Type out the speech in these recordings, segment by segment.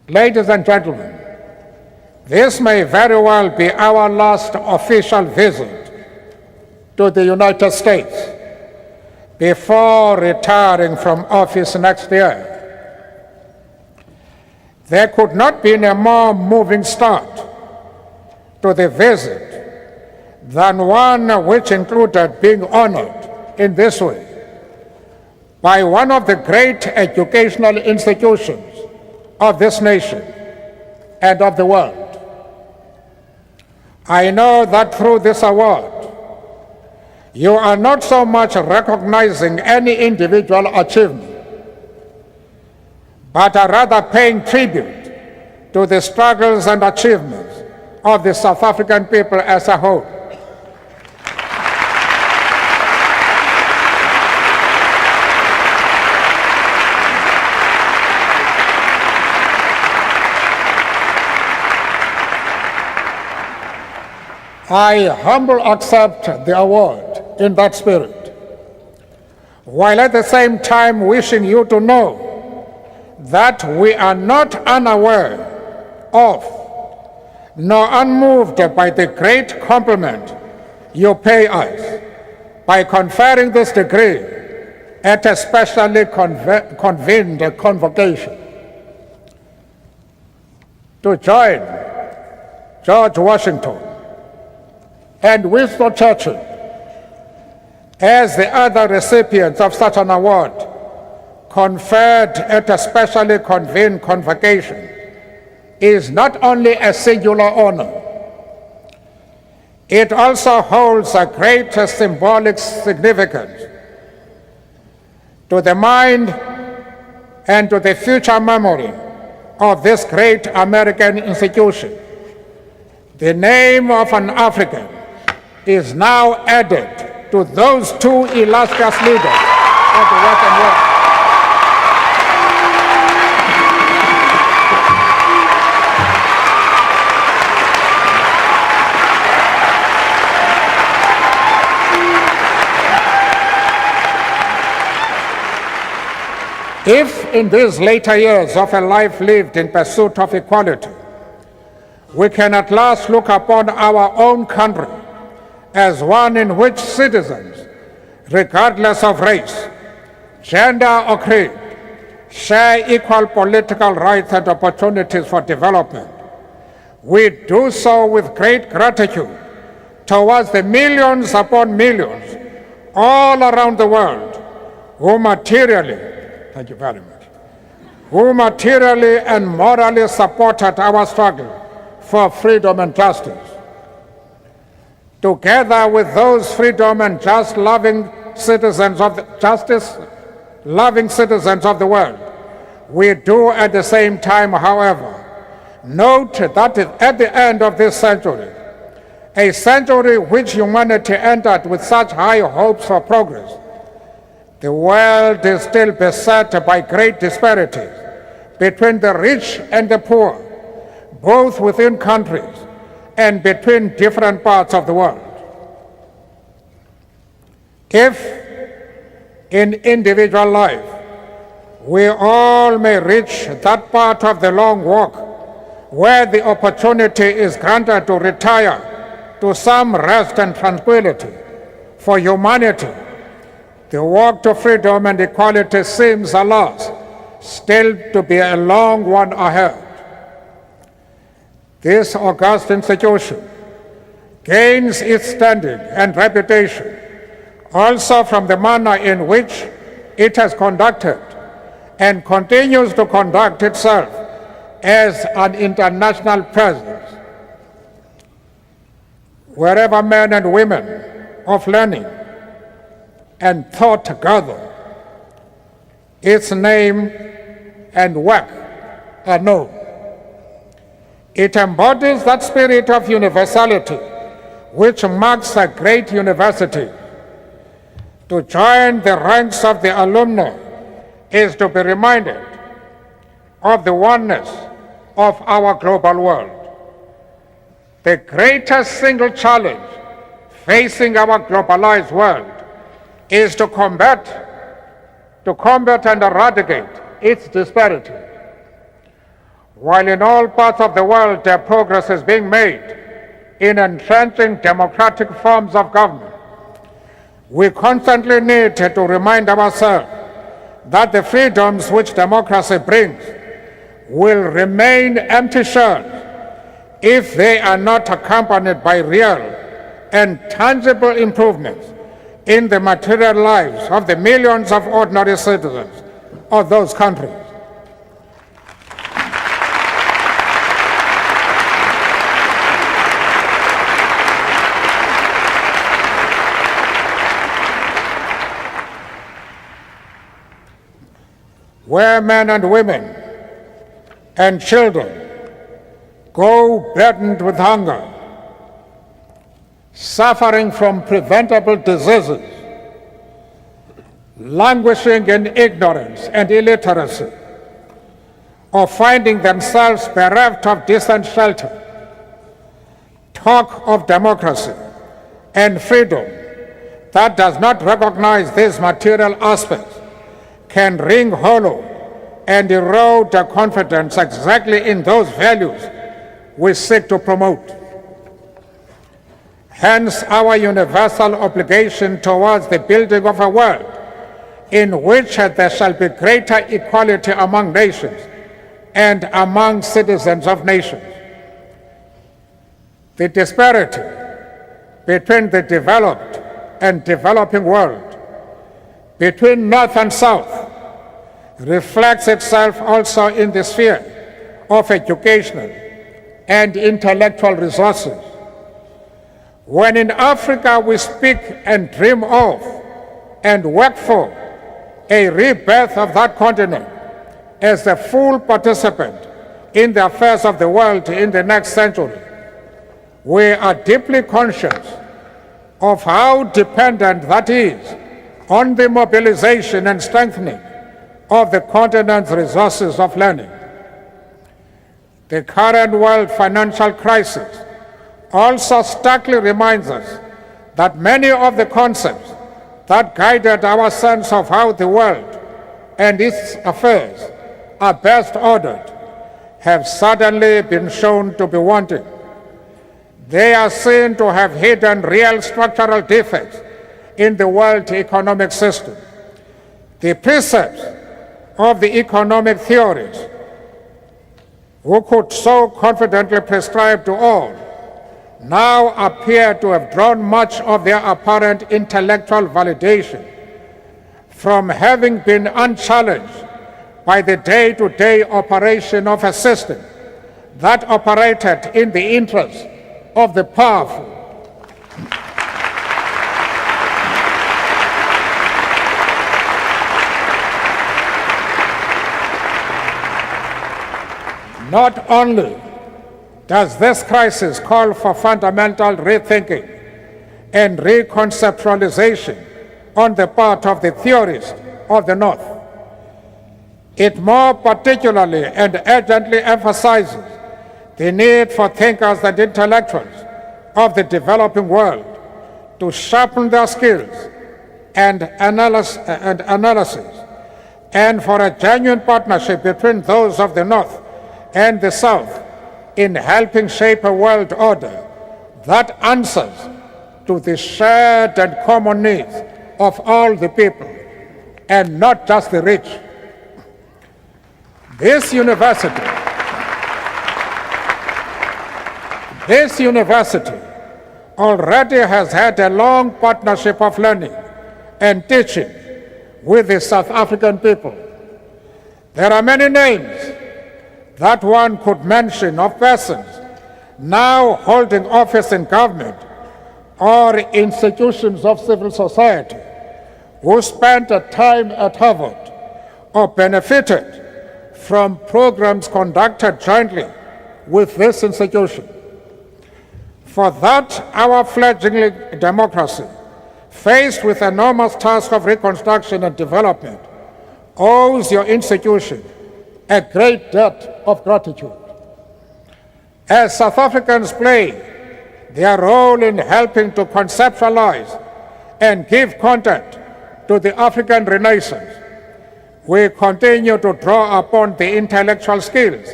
Ladies and gentlemen, this may very well be our last official visit to the United States before retiring from office next year. There could not be a more moving start to the visit than one which included being honored in this way by one of the great educational institutions of this nation and of the world. I know that through this award, you are not so much recognizing any individual achievement, but are rather paying tribute to the struggles and achievements of the South African people as a whole. I humbly accept the award in that spirit, while at the same time wishing you to know that we are not unaware of nor unmoved by the great compliment you pay us by conferring this degree at a specially convened convocation. To join George Washington and Winston Churchill as the other recipients of such an award conferred at a specially convened convocation is not only a singular honor, it also holds a great symbolic significance to the mind and to the future memory of this great American institution. The name of an African is now added to those two illustrious leaders of the Western world. If in these later years of a life lived in pursuit of equality, we can at last look upon our own country as one in which citizens, regardless of race, gender or creed, share equal political rights and opportunities for development, we do so with great gratitude towards the millions upon millions all around the world who materially, thank you very much, who materially and morally supported our struggle for freedom and justice. Together with those freedom and loving citizens of the world, we do at the same time, however, note that at the end of this century, a century which humanity entered with such high hopes for progress, the world is still beset by great disparities between the rich and the poor, both within countries and between different parts of the world. If in individual life we all may reach that part of the long walk where the opportunity is granted to retire to some rest and tranquility for humanity, the walk to freedom and equality seems, alas, still to be a long one ahead. This august institution gains its standing and reputation also from the manner in which it has conducted and continues to conduct itself as an international presence. Wherever men and women of learning and thought gather, its name and work are known. It embodies that spirit of universality which marks a great university. To join the ranks of the alumni is to be reminded of the oneness of our global world. The greatest single challenge facing our globalized world is to combat and eradicate its disparity. While in all parts of the world progress is being made in entrenching democratic forms of government, we constantly need to remind ourselves that the freedoms which democracy brings will remain empty shells if they are not accompanied by real and tangible improvements in the material lives of the millions of ordinary citizens of those countries. Where men and women and children go burdened with hunger, suffering from preventable diseases, languishing in ignorance and illiteracy, or finding themselves bereft of decent shelter, talk of democracy and freedom that does not recognize these material aspects can ring hollow and erode the confidence exactly in those values we seek to promote. Hence, our universal obligation towards the building of a world in which there shall be greater equality among nations and among citizens of nations. The disparity between the developed and developing world, between North and South, reflects itself also in the sphere of educational and intellectual resources. When in Africa we speak and dream of and work for a rebirth of that continent as a full participant in the affairs of the world in the next century, we are deeply conscious of how dependent that is on the mobilization and strengthening of the continent's resources of learning. The current world financial crisis also starkly reminds us that many of the concepts that guided our sense of how the world and its affairs are best ordered have suddenly been shown to be wanting. They are seen to have hidden real structural defects in the world economic system. The precepts of the economic theories who could so confidently prescribe to all now appear to have drawn much of their apparent intellectual validation from having been unchallenged by the day-to-day operation of a system that operated in the interest of the powerful. Not only does this crisis call for fundamental rethinking and reconceptualization on the part of the theorists of the North, it more particularly and urgently emphasizes the need for thinkers and intellectuals of the developing world to sharpen their skills and analysis, and for a genuine partnership between those of the North and the South in helping shape a world order that answers to the shared and common needs of all the people and not just the rich. This university already has had a long partnership of learning and teaching with the South African people. There are many names that one could mention of persons now holding office in government or institutions of civil society who spent a time at Harvard or benefited from programs conducted jointly with this institution. For that, our fledgling democracy, faced with the enormous task of reconstruction and development, owes your institution a great debt of gratitude. As South Africans play their role in helping to conceptualize and give content to the African Renaissance, we continue to draw upon the intellectual skills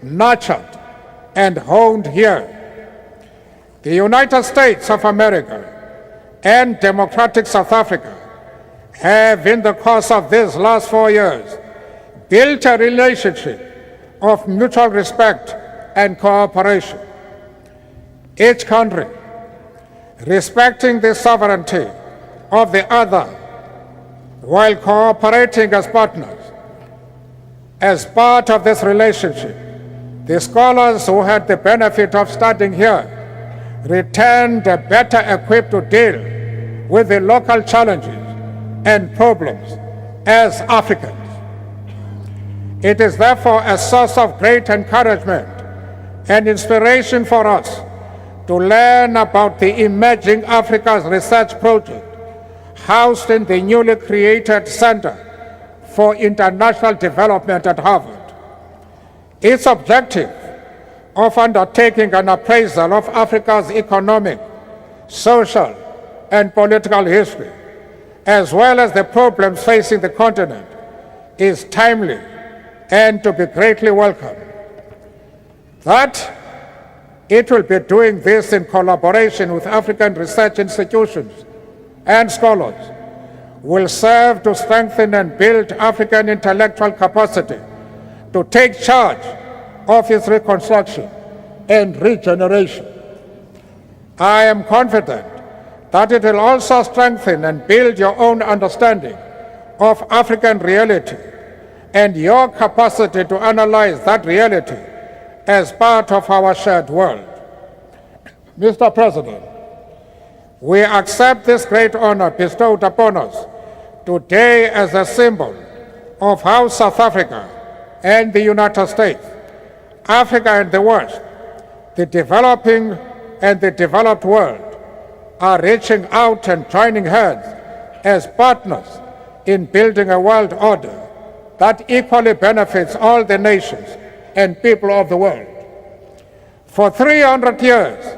nurtured, and honed here. The United States of America and democratic South Africa have, in the course of these last 4 years, built a relationship of mutual respect and cooperation. Each country respecting the sovereignty of the other while cooperating as partners. As part of this relationship, the scholars who had the benefit of studying here returned better equipped to deal with the local challenges and problems as Africans. It is therefore a source of great encouragement and inspiration for us to learn about the Emerging Africa's Research Project housed in the newly created Center for International Development at Harvard. Its objective of undertaking an appraisal of Africa's economic, social, and political history, as well as the problems facing the continent, is timely and to be greatly welcomed. That it will be doing this in collaboration with African research institutions and scholars will serve to strengthen and build African intellectual capacity to take charge of its reconstruction and regeneration. I am confident that it will also strengthen and build your own understanding of African reality and your capacity to analyze that reality as part of our shared world. Mr. President, we accept this great honor bestowed upon us today as a symbol of how South Africa and the United States, Africa and the West, the developing and the developed world are reaching out and joining hands as partners in building a world order that equally benefits all the nations and people of the world. For 300 years,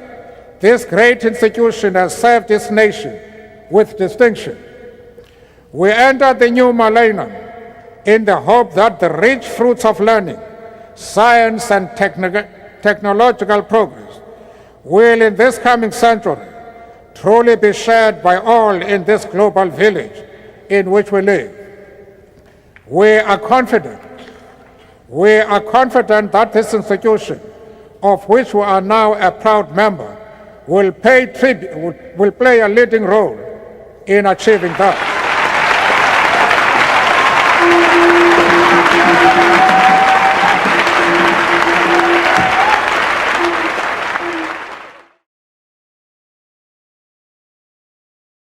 this great institution has served its nation with distinction. We enter the new millennium in the hope that the rich fruits of learning, science, and technological progress will in this coming century truly be shared by all in this global village in which we live. We are confident that this institution, of which we are now a proud member, will play a leading role in achieving that.